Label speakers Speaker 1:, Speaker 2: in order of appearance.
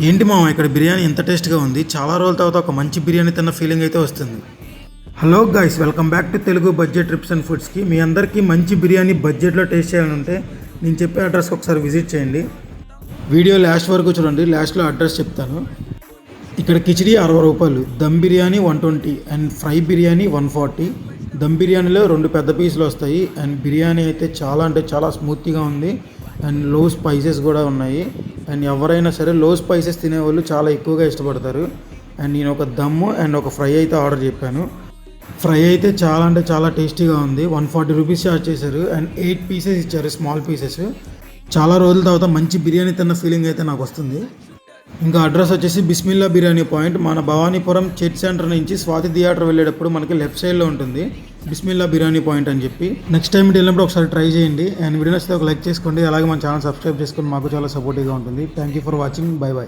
Speaker 1: ఏంటి మామ ఇక్కడ బిర్యానీ ఎంత టేస్ట్గా ఉంది. చాలా రోజుల తర్వాత ఒక మంచి బిర్యానీ తిన్న ఫీలింగ్ అయితే వస్తుంది. Hello guys, welcome back to Telugu budget trips and ఫుడ్స్కి. మీ అందరికీ మంచి బిర్యానీ బడ్జెట్లో టేస్ట్ చేయాలంటే నేను చెప్పే అడ్రస్కి ఒకసారి విజిట్ చేయండి. వీడియో లాస్ట్ వరకు చూడండి, లాస్ట్లో అడ్రస్ చెప్తాను. ఇక్కడ కిచిడి 60 రూపాయలు, దమ్ బిర్యానీ 120 అండ్ ఫ్రై బిర్యానీ 140. దమ్ బిర్యానీలో 2 పెద్ద పీసులు వస్తాయి అండ్ బిర్యానీ అయితే చాలా అంటే చాలా స్మూత్గా ఉంది అండ్ లో స్పైసెస్ కూడా ఉన్నాయి. అండ్ ఎవరైనా సరే లో స్పైసెస్ తినేవాళ్ళు చాలా ఎక్కువగా ఇష్టపడతారు. అండ్ నేను ఒక దమ్ము అండ్ ఒక ఫ్రై అయితే ఆర్డర్ చెప్పాను. ఫ్రై అయితే చాలా అంటే చాలా టేస్టీగా ఉంది. 140 రూపీస్ చార్జ్ చేశారు అండ్ 8 పీసెస్ ఇచ్చారు, స్మాల్ పీసెస్. చాలా రోజుల తర్వాత మంచి బిర్యానీ తిన్న ఫీలింగ్ అయితే నాకు వస్తుంది. ఇంకా అడ్రస్ వచ్చేసి బిస్మిల్లా బిర్యానీ పాయింట్. మన భవానీపురం చర్చ్ సెంటర్ నుంచి స్వాతి థియేటర్ వెళ్ళేటప్పుడు మనకి లెఫ్ట్ సైడ్లో ఉంటుంది బిస్మిల్లా బిర్యానీ పాయింట్ అని చెప్పి. నెక్స్ట్ టైం వెళ్ళినప్పుడు ఒకసారి ట్రై చేయండి అండ్ వీడియో నచ్చితే ఒక లైక్ చేసుకోండి. అలాగే మన ఛానల్ సబ్స్క్రైబ్ చేసుకొని మాకు చాలా సపోర్టివ్గా ఉంటుంది. Thank you for watching. By by.